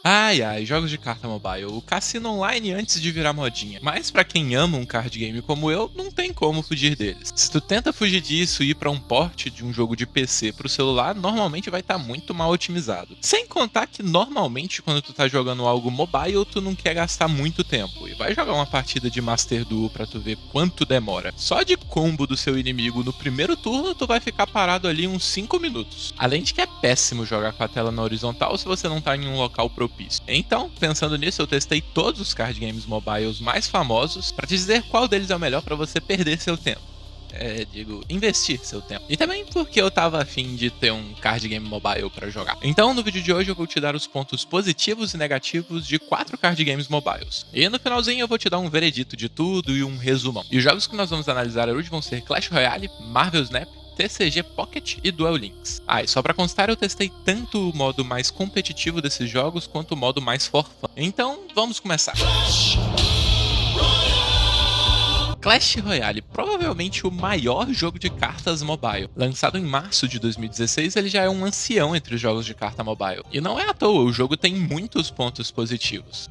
Ai, ai, jogos de carta mobile. O cassino online antes de virar modinha. Mas pra quem ama um card game como eu, não tem como fugir deles. Se tu tenta fugir disso e ir pra um port de um jogo de PC pro celular, normalmente vai estar muito mal otimizado. Sem contar que normalmente quando tu tá jogando algo mobile, tu não quer gastar muito tempo. E vai jogar uma partida de Master Duel pra tu ver quanto demora. Só de combo do seu inimigo no primeiro turno, tu vai ficar parado ali uns 5 minutos. Além de que é péssimo jogar com a tela na horizontal se você não tá em um local propício. Então, pensando nisso, eu testei todos os card games mobiles mais famosos pra te dizer qual deles é o melhor pra você perder seu tempo. Investir seu tempo. E também porque eu tava afim de ter um card game mobile pra jogar. Então, no vídeo de hoje eu vou te dar os pontos positivos e negativos de 4 card games mobiles. E no finalzinho eu vou te dar um veredito de tudo e um resumão. E os jogos que nós vamos analisar hoje vão ser Clash Royale, Marvel Snap, TCG Pocket e Duel Links. E só pra constar, eu testei tanto o modo mais competitivo desses jogos quanto o modo mais for fun. Então, vamos começar. Clash Royale, provavelmente o maior jogo de cartas mobile. Lançado em março de 2016, ele já é um ancião entre os jogos de carta mobile. E não é à toa, o jogo tem muitos pontos positivos.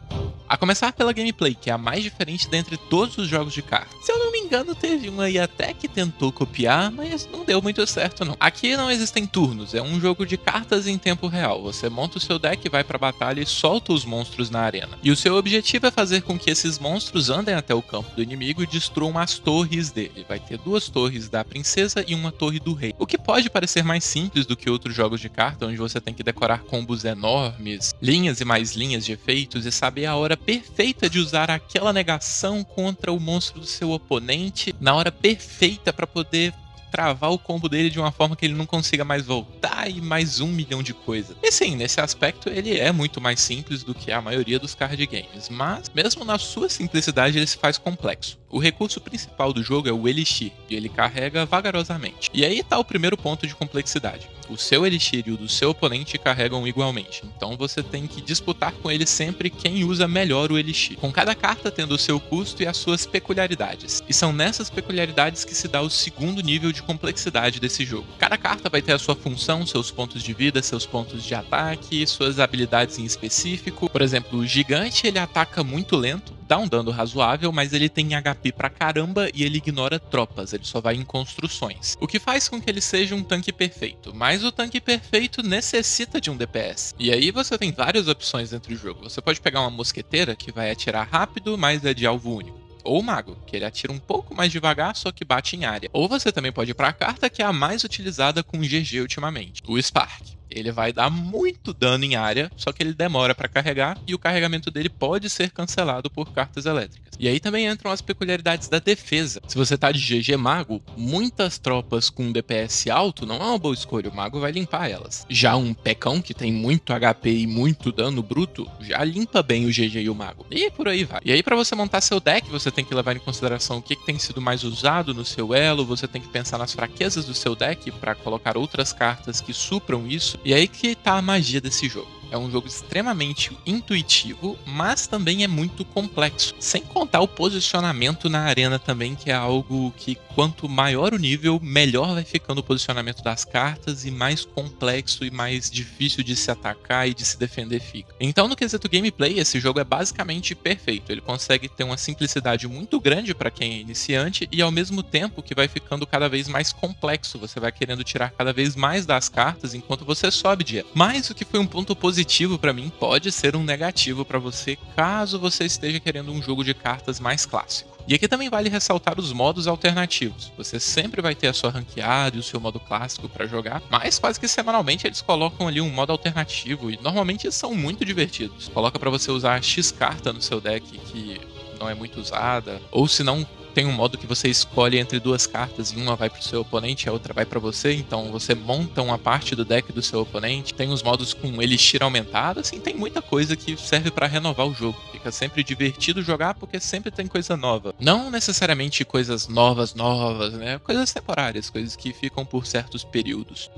A começar pela gameplay, que é a mais diferente dentre todos os jogos de cartas. Se eu não me engano, teve um aí até que tentou copiar, mas não deu muito certo não. Aqui não existem turnos, é um jogo de cartas em tempo real. Você monta o seu deck, vai pra batalha e solta os monstros na arena. E o seu objetivo é fazer com que esses monstros andem até o campo do inimigo e destruam as torres dele. Vai ter 2 torres da princesa e uma torre do rei. O que pode parecer mais simples do que outros jogos de carta, onde você tem que decorar combos enormes, linhas e mais linhas de efeitos e saber a hora perfeita de usar aquela negação contra o monstro do seu oponente na hora perfeita para poder travar o combo dele de uma forma que ele não consiga mais voltar e mais 1 milhão de coisas. E sim, nesse aspecto ele é muito mais simples do que a maioria dos card games, mas mesmo na sua simplicidade ele se faz complexo. O recurso principal do jogo é o Elixir, e ele carrega vagarosamente. E aí tá o primeiro ponto de complexidade. O seu Elixir e o do seu oponente carregam igualmente, então você tem que disputar com ele sempre quem usa melhor o Elixir, com cada carta tendo o seu custo e as suas peculiaridades. E são nessas peculiaridades que se dá o segundo nível de complexidade desse jogo. Cada carta vai ter a sua função, seus pontos de vida, seus pontos de ataque, suas habilidades em específico. Por exemplo, o gigante ele ataca muito lento, dá um dano razoável, mas ele tem HP pra caramba e ele ignora tropas, ele só vai em construções. O que faz com que ele seja um tanque perfeito, mas o tanque perfeito necessita de um DPS. E aí você tem várias opções dentro do jogo. Você pode pegar uma mosqueteira, que vai atirar rápido, mas é de alvo único. Ou o mago, que ele atira um pouco mais devagar, só que bate em área. Ou você também pode ir pra carta, que é a mais utilizada com GG ultimamente, o Spark. Ele vai dar muito dano em área, só que ele demora para carregar e o carregamento dele pode ser cancelado por cartas elétricas. E aí também entram as peculiaridades da defesa. Se você tá de GG Mago, muitas tropas com DPS alto não é uma boa escolha, o Mago vai limpar elas. Já um Pecão, que tem muito HP e muito dano bruto, já limpa bem o GG e o Mago. E por aí vai. E aí para você montar seu deck, você tem que levar em consideração o que tem sido mais usado no seu elo, você tem que pensar nas fraquezas do seu deck para colocar outras cartas que supram isso. E aí que tá a magia desse jogo. É um jogo extremamente intuitivo, mas também é muito complexo. Sem contar o posicionamento na arena também, que é algo que quanto maior o nível, melhor vai ficando o posicionamento das cartas e mais complexo e mais difícil de se atacar e de se defender fica. Então, no quesito gameplay, esse jogo é basicamente perfeito. Ele consegue ter uma simplicidade muito grande para quem é iniciante e ao mesmo tempo que vai ficando cada vez mais complexo. Você vai querendo tirar cada vez mais das cartas enquanto você sobe de elo. Mas o que foi um ponto positivo para mim pode ser um negativo para você caso você esteja querendo um jogo de cartas mais clássico. E aqui também vale ressaltar os modos alternativos. Você sempre vai ter a sua ranqueada e o seu modo clássico para jogar, mas quase que semanalmente eles colocam ali um modo alternativo e normalmente são muito divertidos. Coloca para você usar X carta no seu deck que não é muito usada, ou se não tem um modo que você escolhe entre 2 cartas e uma vai pro seu oponente e a outra vai pra você, então você monta uma parte do deck do seu oponente. Tem os modos com Elixir aumentado, assim, tem muita coisa que serve pra renovar o jogo. Fica sempre divertido jogar porque sempre tem coisa nova. Não necessariamente coisas novas, né? Coisas temporárias, coisas que ficam por certos períodos.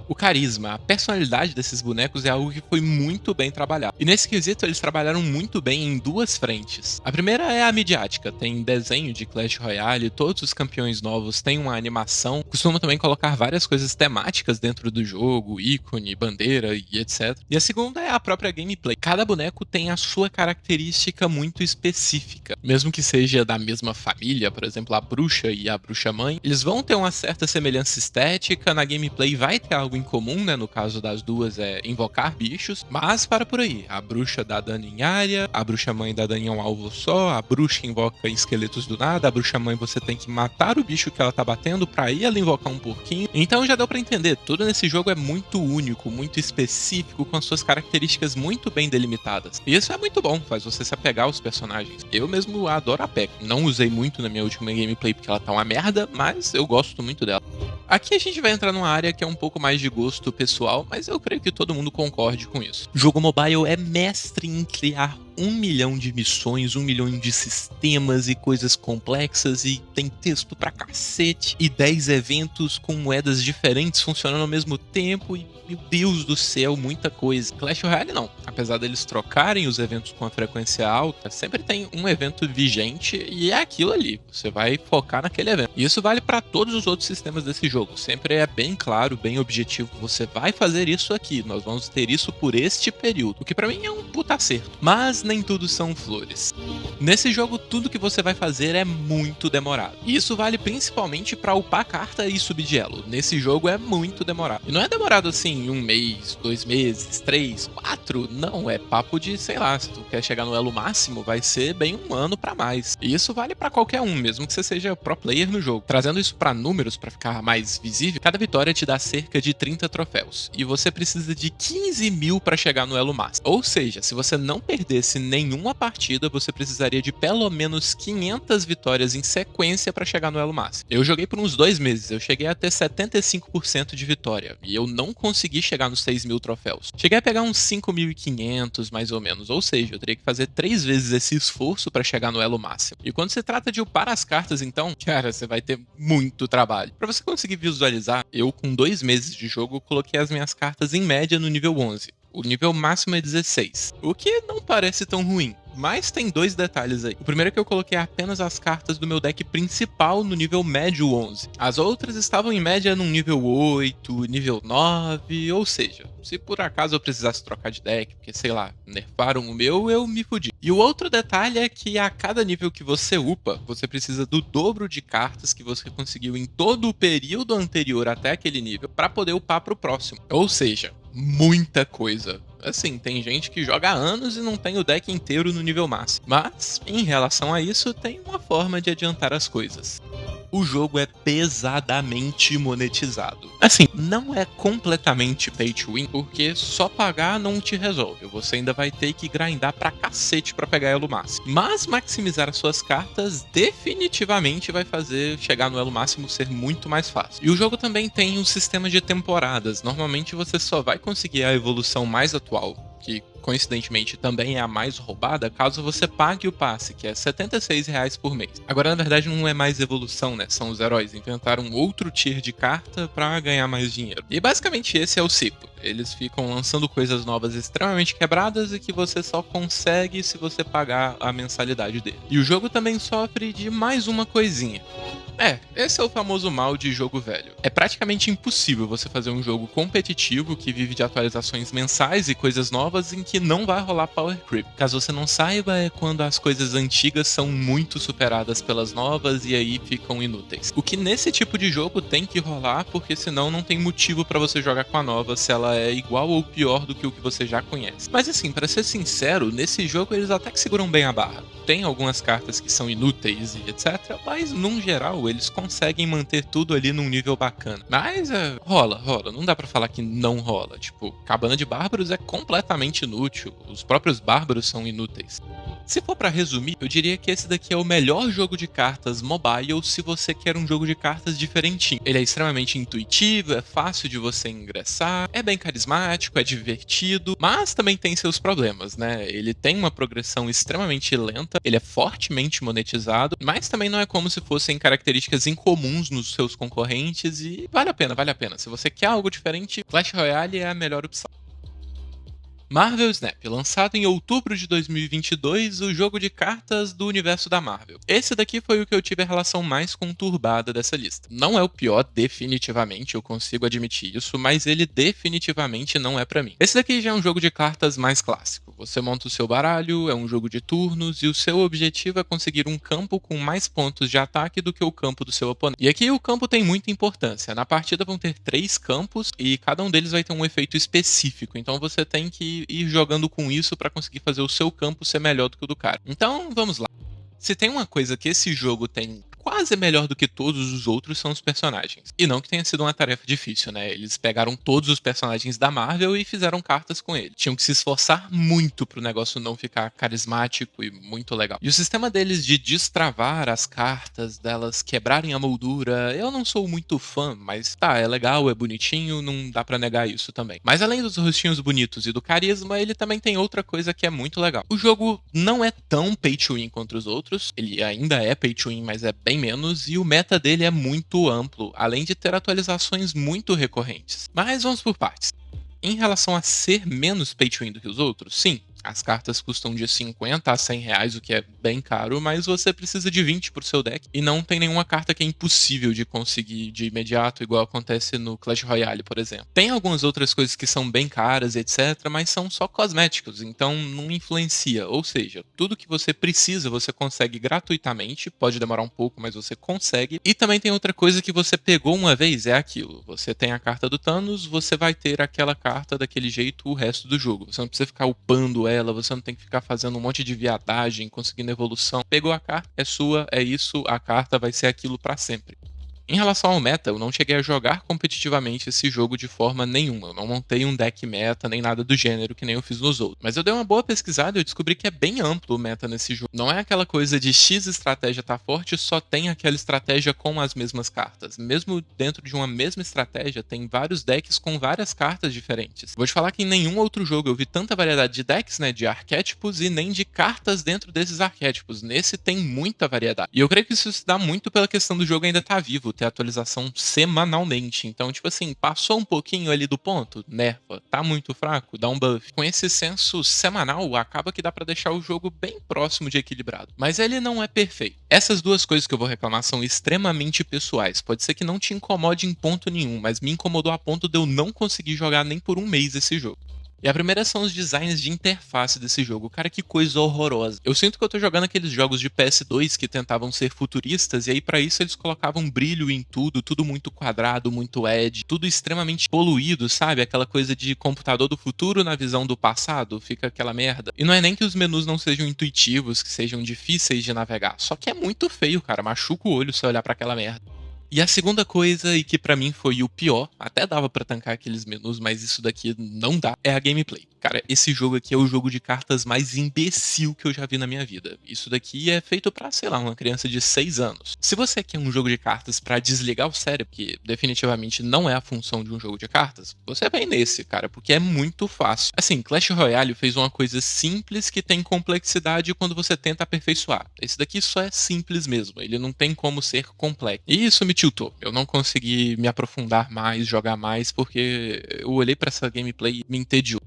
O carisma, a personalidade desses bonecos é algo que foi muito bem trabalhado. E nesse quesito eles trabalharam muito bem em 2 frentes. A primeira é a midiática, tem desenho de Clash Clash Royale, todos os campeões novos têm uma animação, costuma também colocar várias coisas temáticas dentro do jogo, ícone, bandeira e etc. E a segunda é a própria gameplay. Cada boneco tem a sua característica muito específica. Mesmo que seja da mesma família, por exemplo, a bruxa e a bruxa-mãe, eles vão ter uma certa semelhança estética, na gameplay vai ter algo em comum, né? No caso das duas é invocar bichos, mas para por aí. A bruxa dá dano em área, a bruxa-mãe dá dano em um alvo só, a bruxa invoca esqueletos do nada, a bruxa-mãe você tem que matar o bicho que ela tá batendo pra aí ela invocar um porquinho. Então já deu pra entender, tudo nesse jogo é muito único, muito específico, com as suas características muito bem delimitadas. E isso é muito bom, faz você se apegar aos personagens. Eu mesmo adoro a Peck. Não usei muito na minha última gameplay porque ela tá uma merda, mas eu gosto muito dela. Aqui a gente vai entrar numa área que é um pouco mais de gosto pessoal, mas eu creio que todo mundo concorde com isso. O jogo mobile é mestre em criar 1 milhão de missões, 1 milhão de sistemas e coisas complexas, e tem texto pra cacete, e 10 eventos com moedas diferentes funcionando ao mesmo tempo, e meu Deus do céu, muita coisa. Clash Royale não, apesar deles trocarem os eventos com a frequência alta, sempre tem um evento vigente e é aquilo ali, você vai focar naquele evento. E isso vale pra todos os outros sistemas desse jogo, sempre é bem claro, bem objetivo, você vai fazer isso aqui, nós vamos ter isso por este período, o que pra mim é um puta acerto. Mas nem tudo são flores. Nesse jogo, tudo que você vai fazer é muito demorado. E isso vale principalmente pra upar carta e subir de elo. Nesse jogo é muito demorado. E não é demorado assim, 1 mês, 2 meses, 3, 4. Não, é papo de, sei lá, se tu quer chegar no elo máximo, vai ser bem 1 ano pra mais. E isso vale pra qualquer um, mesmo que você seja pro player no jogo. Trazendo isso pra números, pra ficar mais visível, cada vitória te dá cerca de 30 troféus. E você precisa de 15 mil pra chegar no elo máximo. Ou seja, se você não perdesse nenhuma partida, você precisaria de pelo menos 500 vitórias em sequência pra chegar no elo máximo. Eu joguei por uns 2 meses, eu cheguei a ter 75% de vitória, e eu não consegui chegar nos 6 mil troféus. Cheguei a pegar uns 5.500 mais ou menos, ou seja, eu teria que fazer 3 vezes esse esforço pra chegar no elo máximo. E quando se trata de upar as cartas, então, cara, você vai ter muito trabalho. Pra você conseguir visualizar, eu com 2 meses de jogo coloquei as minhas cartas em média no nível 11. O nível máximo é 16, o que não parece tão ruim. Mas tem 2 detalhes aí. O primeiro é que eu coloquei apenas as cartas do meu deck principal no nível médio 11. As outras estavam em média no nível 8, nível 9, ou seja, se por acaso eu precisasse trocar de deck, porque sei lá, nerfaram o meu, eu me fudi. E o outro detalhe é que a cada nível que você upa, você precisa do dobro de cartas que você conseguiu em todo o período anterior até aquele nível para poder upar pro próximo. Ou seja, muita coisa. Assim, tem gente que joga há anos e não tem o deck inteiro no nível máximo. Mas, em relação a isso, tem uma forma de adiantar as coisas. O jogo é pesadamente monetizado. Assim, não é completamente pay to win, porque só pagar não te resolve. Você ainda vai ter que grindar pra cacete pra pegar elo máximo. Mas maximizar as suas cartas definitivamente vai fazer chegar no elo máximo ser muito mais fácil. E o jogo também tem um sistema de temporadas. Normalmente você só vai conseguir a evolução mais atual, que coincidentemente também é a mais roubada, caso você pague o passe, que é R$ 76 por mês. Agora, na verdade, não é mais evolução, né? São os heróis. Inventaram outro tier de carta pra ganhar mais dinheiro. E basicamente esse é o ciclo. Eles ficam lançando coisas novas extremamente quebradas e que você só consegue se você pagar a mensalidade dele. E o jogo também sofre de mais uma coisinha. Esse é o famoso mal de jogo velho. É praticamente impossível você fazer um jogo competitivo que vive de atualizações mensais e coisas novas em que não vai rolar power creep. Caso você não saiba, é quando as coisas antigas são muito superadas pelas novas e aí ficam inúteis. O que nesse tipo de jogo tem que rolar, porque senão não tem motivo pra você jogar com a nova se ela é igual ou pior do que o que você já conhece. Mas assim, pra ser sincero, nesse jogo eles até que seguram bem a barra. Tem algumas cartas que são inúteis e etc, mas num geral eles conseguem manter tudo ali num nível bacana. Mas rola, não dá pra falar que não rola. Tipo, Cabana de Bárbaros é completamente inútil, os próprios bárbaros são inúteis. Se for pra resumir, eu diria que esse daqui é o melhor jogo de cartas mobile se você quer um jogo de cartas diferentinho. Ele é extremamente intuitivo, é fácil de você ingressar, é bem carismático, é divertido, mas também tem seus problemas, né? Ele tem uma progressão extremamente lenta, ele é fortemente monetizado, mas também não é como se fossem características incomuns nos seus concorrentes e vale a pena, vale a pena. Se você quer algo diferente, Clash Royale é a melhor opção. Marvel Snap, lançado em outubro de 2022, o jogo de cartas do universo da Marvel. Esse daqui foi o que eu tive a relação mais conturbada dessa lista. Não é o pior, definitivamente, eu consigo admitir isso, mas ele definitivamente não é pra mim. Esse daqui já é um jogo de cartas mais clássico. Você monta o seu baralho, é um jogo de turnos, e o seu objetivo é conseguir um campo com mais pontos de ataque do que o campo do seu oponente. E aqui o campo tem muita importância. Na partida vão ter 3 campos, e cada um deles vai ter um efeito específico, então você tem que ir jogando com isso pra conseguir fazer o seu campo ser melhor do que o do cara. Então, vamos lá. Se tem uma coisa que esse jogo tem quase melhor do que todos os outros, são os personagens. E não que tenha sido uma tarefa difícil, né? Eles pegaram todos os personagens da Marvel e fizeram cartas com ele. Tinham que se esforçar muito pro negócio não ficar carismático e muito legal. E o sistema deles de destravar as cartas, delas quebrarem a moldura, eu não sou muito fã, mas tá, é legal, é bonitinho, não dá pra negar isso também. Mas além dos rostinhos bonitos e do carisma, ele também tem outra coisa que é muito legal. O jogo não é tão pay to win contra os outros, ele ainda é pay to win, mas é bem menos, e o meta dele é muito amplo, além de ter atualizações muito recorrentes. Mas vamos por partes. Em relação a ser menos pay to win do que os outros, sim, as cartas custam de 50 a 100 reais, o que é bem caro, mas você precisa de 20 pro seu deck, e não tem nenhuma carta que é impossível de conseguir de imediato, igual acontece no Clash Royale, por exemplo. Tem algumas outras coisas que são bem caras, etc, mas são só cosméticos, então não influencia, ou seja, tudo que você precisa você consegue gratuitamente, pode demorar um pouco, mas você consegue. E também tem outra coisa que você pegou uma vez, é aquilo, você tem a carta do Thanos, você vai ter aquela carta daquele jeito o resto do jogo, você não precisa ficar upando ela, você não tem que ficar fazendo um monte de viadagem, conseguindo evolução. Pegou a carta, é sua, é isso, a carta vai ser aquilo pra sempre. Em relação ao meta, eu não cheguei a jogar competitivamente esse jogo de forma nenhuma. Eu não montei um deck meta, nem nada do gênero, que nem eu fiz nos outros. Mas eu dei uma boa pesquisada e eu descobri que é bem amplo o meta nesse jogo. Não é aquela coisa de X estratégia tá forte, só tem aquela estratégia com as mesmas cartas. Mesmo dentro de uma mesma estratégia, tem vários decks com várias cartas diferentes. Vou te falar que em nenhum outro jogo eu vi tanta variedade de decks, né, de arquétipos, e nem de cartas dentro desses arquétipos. Nesse tem muita variedade. E eu creio que isso se dá muito pela questão do jogo ainda estar vivo, ter atualização semanalmente. Então, tipo assim, passou um pouquinho ali do ponto, nerfa. Tá muito fraco, dá um buff. Com esse senso semanal, acaba que dá pra deixar o jogo bem próximo de equilibrado. Mas ele não é perfeito. Essas duas coisas que eu vou reclamar são extremamente pessoais. Pode ser que não te incomode em ponto nenhum, mas me incomodou a ponto de eu não conseguir jogar nem por um mês esse jogo. E a primeira são os designs de interface desse jogo. Cara, que coisa horrorosa. Eu sinto que eu tô jogando aqueles jogos de PS2 que tentavam ser futuristas, e aí pra isso eles colocavam brilho em tudo, tudo muito quadrado, muito edge, tudo extremamente poluído, sabe? Aquela coisa de computador do futuro na visão do passado, fica aquela merda. E não é nem que os menus não sejam intuitivos, que sejam difíceis de navegar, só que é muito feio, cara, machuca o olho se olhar pra aquela merda. E a segunda coisa, e que pra mim foi o pior, até dava pra tancar aqueles menus, mas isso daqui não dá, é a gameplay. Cara, esse jogo aqui é o jogo de cartas mais imbecil que eu já vi na minha vida. Isso daqui é feito pra, sei lá, uma criança de 6 anos. Se você quer um jogo de cartas pra desligar o cérebro, que definitivamente não é a função de um jogo de cartas, você vem nesse, cara, porque é muito fácil. Assim, Clash Royale fez uma coisa simples que tem complexidade quando você tenta aperfeiçoar. Esse daqui só é simples mesmo, ele não tem como ser complexo. E isso me tiltou. Eu não consegui me aprofundar mais, jogar mais, porque eu olhei pra essa gameplay e me entediou.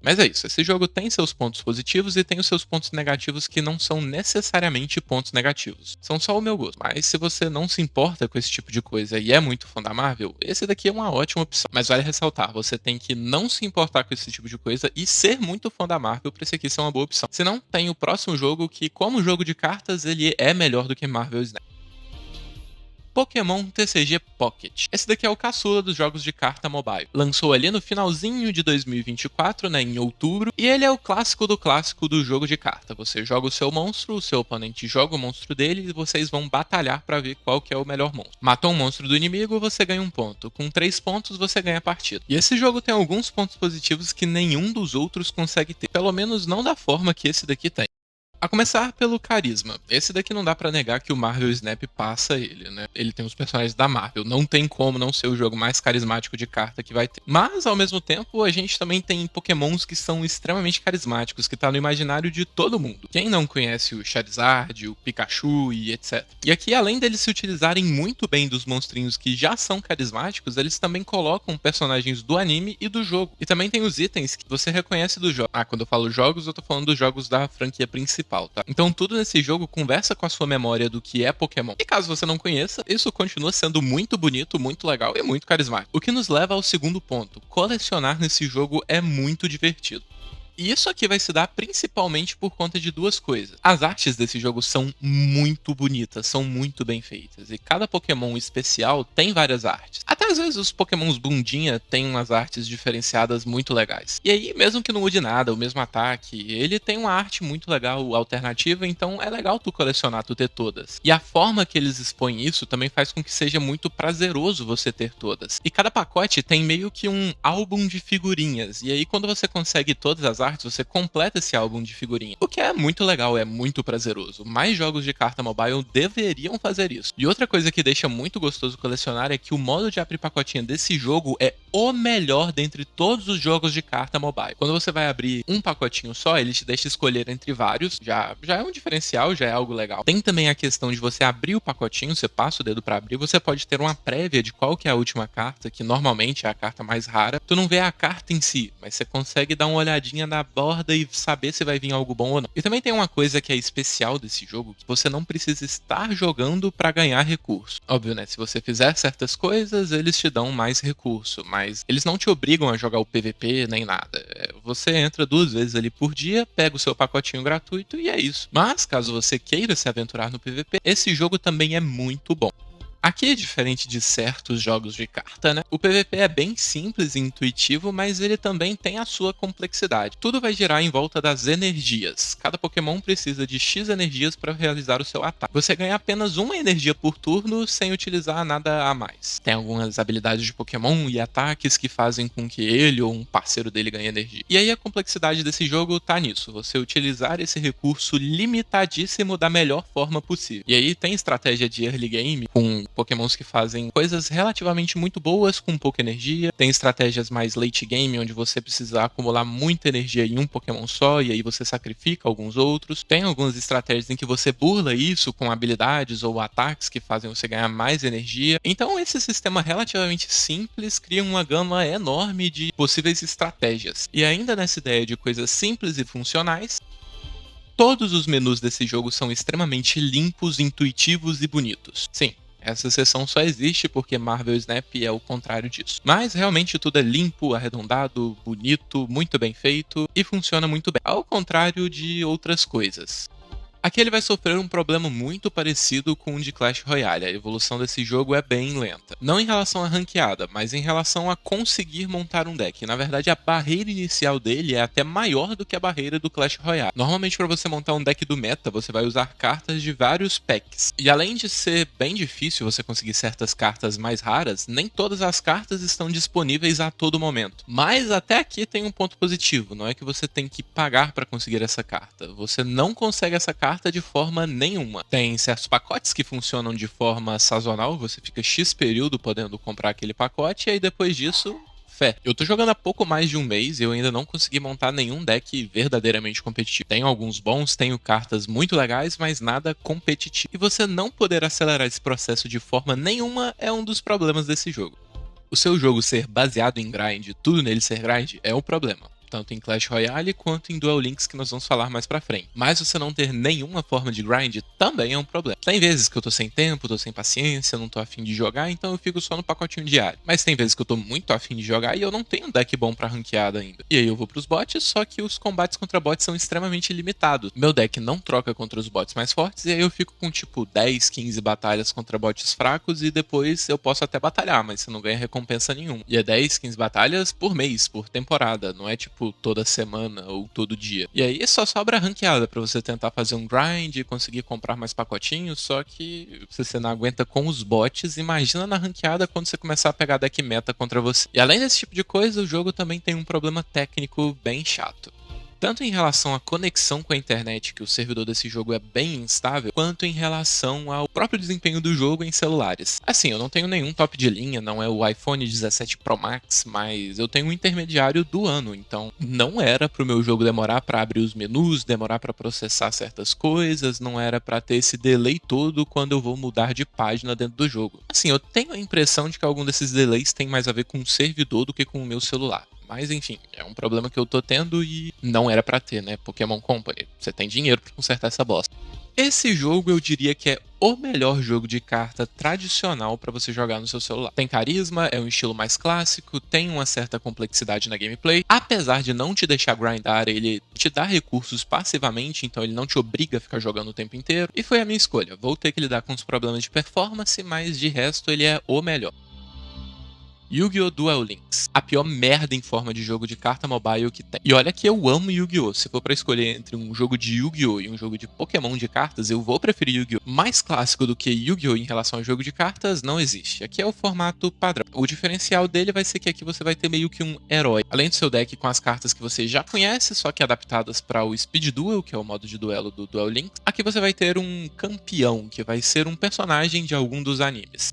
Mas é isso, esse jogo tem seus pontos positivos e tem os seus pontos negativos que não são necessariamente pontos negativos. São só o meu gosto. Mas se você não se importa com esse tipo de coisa e é muito fã da Marvel, esse daqui é uma ótima opção. Mas vale ressaltar, você tem que não se importar com esse tipo de coisa e ser muito fã da Marvel pra esse aqui ser uma boa opção. Senão tem o próximo jogo que, como jogo de cartas, ele é melhor do que Marvel Snap. Pokémon TCG Pocket. Esse daqui é o caçula dos jogos de carta mobile. Lançou ali no finalzinho de 2024, né, em outubro, e ele é o clássico do jogo de carta. Você joga o seu monstro, o seu oponente joga o monstro dele e vocês vão batalhar pra ver qual que é o melhor monstro. Matou um monstro do inimigo, você ganha um ponto. Com 3 pontos, você ganha a partida. E esse jogo tem alguns pontos positivos que nenhum dos outros consegue ter. Pelo menos não da forma que esse daqui tem. A começar pelo carisma. Esse daqui não dá pra negar que o Marvel Snap passa ele, né? Ele tem os personagens da Marvel. Não tem como não ser o jogo mais carismático de carta que vai ter. Mas, ao mesmo tempo, a gente também tem pokémons que são extremamente carismáticos, que tá no imaginário de todo mundo. Quem não conhece o Charizard, o Pikachu e etc. E aqui, além deles se utilizarem muito bem dos monstrinhos que já são carismáticos, eles também colocam personagens do anime e do jogo. E também tem os itens que você reconhece do jogo. Quando eu falo jogos, eu tô falando dos jogos da franquia principal. Tá? Então tudo nesse jogo conversa com a sua memória do que é Pokémon. E caso você não conheça, isso continua sendo muito bonito, muito legal e muito carismático. O que nos leva ao segundo ponto. Colecionar nesse jogo é muito divertido. E isso aqui vai se dar principalmente por conta de duas coisas. As artes desse jogo são muito bonitas, são muito bem feitas. E cada Pokémon especial tem várias artes. Até às vezes os Pokémons bundinha têm umas artes diferenciadas muito legais. E aí, mesmo que não mude nada, o mesmo ataque, ele tem uma arte muito legal, alternativa, então é legal tu colecionar, tu ter todas. E a forma que eles expõem isso também faz com que seja muito prazeroso você ter todas. E cada pacote tem meio que um álbum de figurinhas. E aí, quando você consegue todas as artes, você completa esse álbum de figurinha. O que é muito legal, é muito prazeroso. Mais jogos de carta mobile deveriam fazer isso. E outra coisa que deixa muito gostoso colecionar é que o modo de abrir pacotinha desse jogo é o melhor dentre todos os jogos de carta mobile. Quando você vai abrir um pacotinho só, ele te deixa escolher entre vários. Já é um diferencial, já é algo legal. Tem também a questão de você abrir o pacotinho, você passa o dedo pra abrir, você pode ter uma prévia de qual que é a última carta, que normalmente é a carta mais rara. Tu não vê a carta em si, mas você consegue dar uma olhadinha na borda e saber se vai vir algo bom ou não. E também tem uma coisa que é especial desse jogo, que você não precisa estar jogando pra ganhar recurso. Óbvio, né? Se você fizer certas coisas, eles te dão mais recurso, mas eles não te obrigam a jogar o PVP nem nada. Você entra 2 vezes ali por dia, pega o seu pacotinho gratuito e é isso. Mas, caso você queira se aventurar no PVP, esse jogo também é muito bom. Aqui é diferente de certos jogos de carta, né? O PVP é bem simples e intuitivo, mas ele também tem a sua complexidade. Tudo vai girar em volta das energias. Cada Pokémon precisa de X energias para realizar o seu ataque. Você ganha apenas uma energia por turno sem utilizar nada a mais. Tem algumas habilidades de Pokémon e ataques que fazem com que ele ou um parceiro dele ganhe energia. E aí a complexidade desse jogo tá nisso, você utilizar esse recurso limitadíssimo da melhor forma possível. E aí tem estratégia de early game com Pokémons que fazem coisas relativamente muito boas com pouca energia. Tem estratégias mais late game, onde você precisa acumular muita energia em um Pokémon só, e aí você sacrifica alguns outros. Tem algumas estratégias em que você burla isso com habilidades ou ataques que fazem você ganhar mais energia. Então esse sistema relativamente simples cria uma gama enorme de possíveis estratégias. E ainda nessa ideia de coisas simples e funcionais, todos os menus desse jogo são extremamente limpos, intuitivos e bonitos. Sim, essa seção só existe porque Marvel Snap é o contrário disso. Mas realmente tudo é limpo, arredondado, bonito, muito bem feito e funciona muito bem. Ao contrário de outras coisas. Aqui ele vai sofrer um problema muito parecido com o de Clash Royale. A evolução desse jogo é bem lenta. Não em relação à ranqueada, mas em relação a conseguir montar um deck. Na verdade, a barreira inicial dele é até maior do que a barreira do Clash Royale. Normalmente, para você montar um deck do meta, você vai usar cartas de vários packs. E além de ser bem difícil você conseguir certas cartas mais raras, nem todas as cartas estão disponíveis a todo momento. Mas até aqui tem um ponto positivo. Não é que você tem que pagar para conseguir essa carta. Você não consegue essa carta de forma nenhuma. Tem certos pacotes que funcionam de forma sazonal, você fica X período podendo comprar aquele pacote, e aí depois disso, fé. Eu tô jogando há pouco mais de um mês e eu ainda não consegui montar nenhum deck verdadeiramente competitivo. Tenho alguns bons, tenho cartas muito legais, mas nada competitivo. E você não poder acelerar esse processo de forma nenhuma é um dos problemas desse jogo. O seu jogo ser baseado em grind, tudo nele ser grind, é um problema. Tanto em Clash Royale quanto em Duel Links, que nós vamos falar mais pra frente. Mas você não ter nenhuma forma de grind também é um problema. Tem vezes que eu tô sem tempo, tô sem paciência, não tô afim de jogar, então eu fico só no pacotinho diário. Mas tem vezes que eu tô muito afim de jogar e eu não tenho um deck bom pra ranqueada ainda. E aí eu vou pros bots, só que os combates contra bots são extremamente limitados. Meu deck não troca contra os bots mais fortes, e aí eu fico com tipo 10, 15 batalhas contra bots fracos e depois eu posso até batalhar, mas você não ganha recompensa nenhuma. E é 10, 15 batalhas por mês, por temporada, não é tipo toda semana ou todo dia. E aí só sobra ranqueada pra você tentar fazer um grind e conseguir comprar mais pacotinhos, só que se você não aguenta com os bots, imagina na ranqueada quando você começar a pegar deck meta contra você. E além desse tipo de coisa, o jogo também tem um problema técnico bem chato. tanto em relação à conexão com a internet, que o servidor desse jogo é bem instável, quanto em relação ao próprio desempenho do jogo em celulares. Assim, eu não tenho nenhum top de linha, não é o iPhone 17 Pro Max, mas eu tenho um intermediário do ano, então não era pro meu jogo demorar pra abrir os menus, demorar pra processar certas coisas, não era pra ter esse delay todo quando eu vou mudar de página dentro do jogo. Assim, eu tenho a impressão de que algum desses delays tem mais a ver com o servidor do que com o meu celular. Mas enfim, é um problema que eu tô tendo e não era pra ter, né? Pokémon Company, você tem dinheiro pra consertar essa bosta. Esse jogo eu diria que é o melhor jogo de carta tradicional pra você jogar no seu celular. Tem carisma, é um estilo mais clássico, tem uma certa complexidade na gameplay. Apesar de não te deixar grindar, ele te dá recursos passivamente, então ele não te obriga a ficar jogando o tempo inteiro. E foi a minha escolha. Vou ter que lidar com os problemas de performance, mas de resto ele é o melhor. Yu-Gi-Oh! Duel Links, a pior merda em forma de jogo de carta mobile que tem. E olha que eu amo Yu-Gi-Oh! Se for pra escolher entre um jogo de Yu-Gi-Oh! E um jogo de Pokémon de cartas, eu vou preferir Yu-Gi-Oh! Mais clássico do que Yu-Gi-Oh! Em relação ao jogo de cartas, não existe. Aqui é o formato padrão. O diferencial dele vai ser que aqui você vai ter meio que um herói. Além do seu deck com as cartas que você já conhece, só que adaptadas para o Speed Duel, que é o modo de duelo do Duel Links, aqui você vai ter um campeão, que vai ser um personagem de algum dos animes.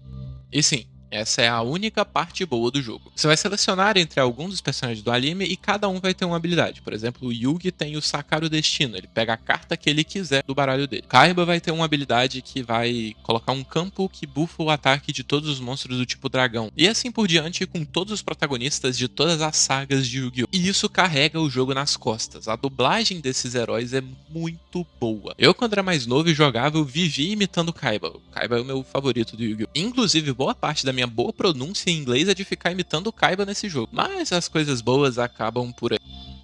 E sim, essa é a única parte boa do jogo. Você vai selecionar entre alguns dos personagens do anime e cada um vai ter uma habilidade. Por exemplo, o Yugi tem o Sacar o Destino, ele pega a carta que ele quiser do baralho dele. Kaiba vai ter uma habilidade que vai colocar um campo que buffa o ataque de todos os monstros do tipo dragão. E assim por diante com todos os protagonistas de todas as sagas de Yu-Gi-Oh! E isso carrega o jogo nas costas. A dublagem desses heróis é muito boa. Eu, quando era mais novo e jogava, eu vivia imitando o Kaiba. O Kaiba é o meu favorito do Yu-Gi-Oh! Inclusive, boa parte da minha boa pronúncia em inglês é de ficar imitando o Kaiba nesse jogo. Mas as coisas boas acabam por aí.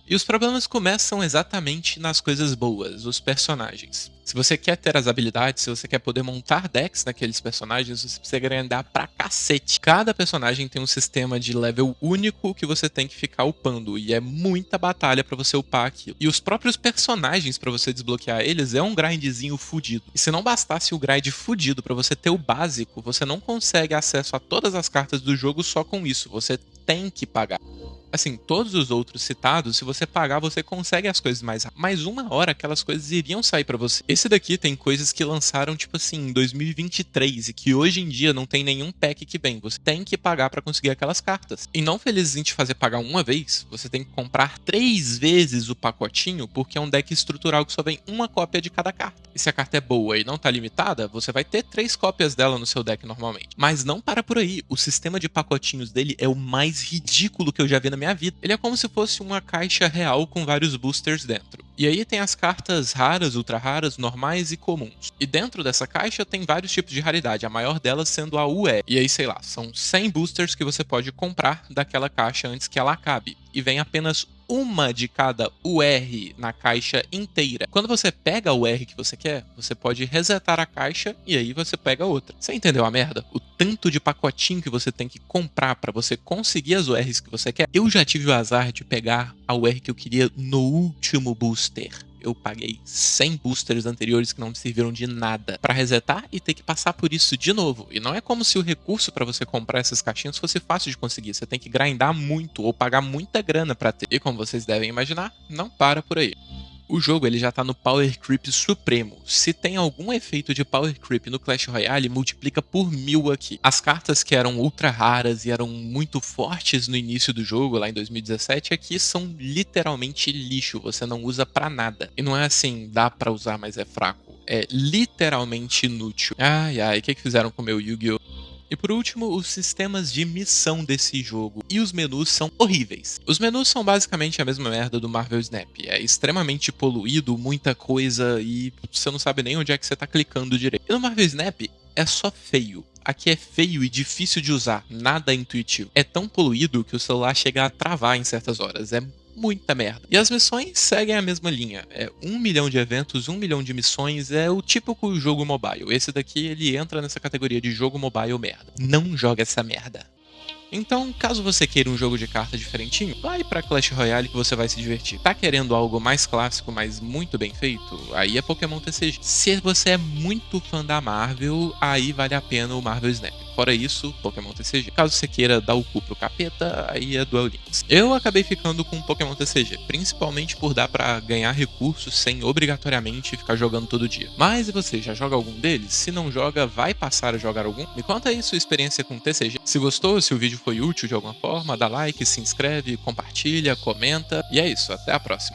E os problemas começam exatamente nas coisas boas, os personagens. Se você quer ter as habilidades, se você quer poder montar decks naqueles personagens, você precisa grindar pra cacete. Cada personagem tem um sistema de level único que você tem que ficar upando, e é muita batalha pra você upar aquilo. E os próprios personagens, pra você desbloquear eles, é um grindzinho fudido. E se não bastasse o grind fudido pra você ter o básico, você não consegue acesso a todas as cartas do jogo só com isso, você tem que pagar. Assim, todos os outros citados, se você pagar, você consegue as coisas mais rápido. Mas uma hora aquelas coisas iriam sair pra você. Esse daqui tem coisas que lançaram, tipo assim, em 2023 e que hoje em dia não tem nenhum pack que vem. Você tem que pagar pra conseguir aquelas cartas. E não feliz em te fazer pagar uma vez, você tem que comprar 3 vezes o pacotinho, porque é um deck estrutural que só vem uma cópia de cada carta. E se a carta é boa e não tá limitada, você vai ter 3 cópias dela no seu deck normalmente. Mas não para por aí. O sistema de pacotinhos dele é o mais ridículo que eu já vi na minha vida. Ele é como se fosse uma caixa real com vários boosters dentro. E aí tem as cartas raras, ultra raras, normais e comuns. E dentro dessa caixa tem vários tipos de raridade, a maior delas sendo a UE. E aí, sei lá, são 100 boosters que você pode comprar daquela caixa antes que ela acabe. E vem apenas uma de cada UR na caixa inteira. Quando você pega a UR que você quer, você pode resetar a caixa e aí você pega outra. Você entendeu a merda? O tanto de pacotinho que você tem que comprar pra você conseguir as URs que você quer. Eu já tive o azar de pegar a UR que eu queria no último booster. Eu paguei 100 boosters anteriores que não me serviram de nada pra resetar e ter que passar por isso de novo. E não é como se o recurso pra você comprar essas caixinhas fosse fácil de conseguir. Você tem que grindar muito ou pagar muita grana pra ter. E como vocês devem imaginar, não para por aí. O jogo ele já tá no Power Creep supremo. Se tem algum efeito de Power Creep no Clash Royale, multiplica por 1000 aqui. As cartas que eram ultra raras e eram muito fortes no início do jogo, lá em 2017, aqui são literalmente lixo. Você não usa pra nada. E não é assim, dá pra usar, mas é fraco. É literalmente inútil. Ai, ai, o que fizeram com o meu Yu-Gi-Oh! E por último, os sistemas de missão desse jogo. E os menus são horríveis. Os menus são basicamente a mesma merda do Marvel Snap. É extremamente poluído, muita coisa e você não sabe nem onde é que você tá clicando direito. E no Marvel Snap é só feio. Aqui é feio e difícil de usar, nada intuitivo. É tão poluído que o celular chega a travar em certas horas. É muita merda. E as missões seguem a mesma linha. É 1 milhão de eventos, 1 milhão de missões, é o típico jogo mobile. Esse daqui, ele entra nessa categoria de jogo mobile merda. Não joga essa merda. Então, caso você queira um jogo de carta diferentinho, vai pra Clash Royale que você vai se divertir. Tá querendo algo mais clássico, mas muito bem feito? Aí é Pokémon TCG. Se você é muito fã da Marvel, aí vale a pena o Marvel Snap. Fora isso, Pokémon TCG. Caso você queira dar o cu pro capeta, aí é Duel Links. Eu acabei ficando com Pokémon TCG, principalmente por dar pra ganhar recursos sem obrigatoriamente ficar jogando todo dia. Mas e você, já joga algum deles? Se não joga, vai passar a jogar algum? Me conta aí sua experiência com TCG. Se gostou, se o vídeo foi útil de alguma forma, dá like, se inscreve, compartilha, comenta. E é isso, até a próxima.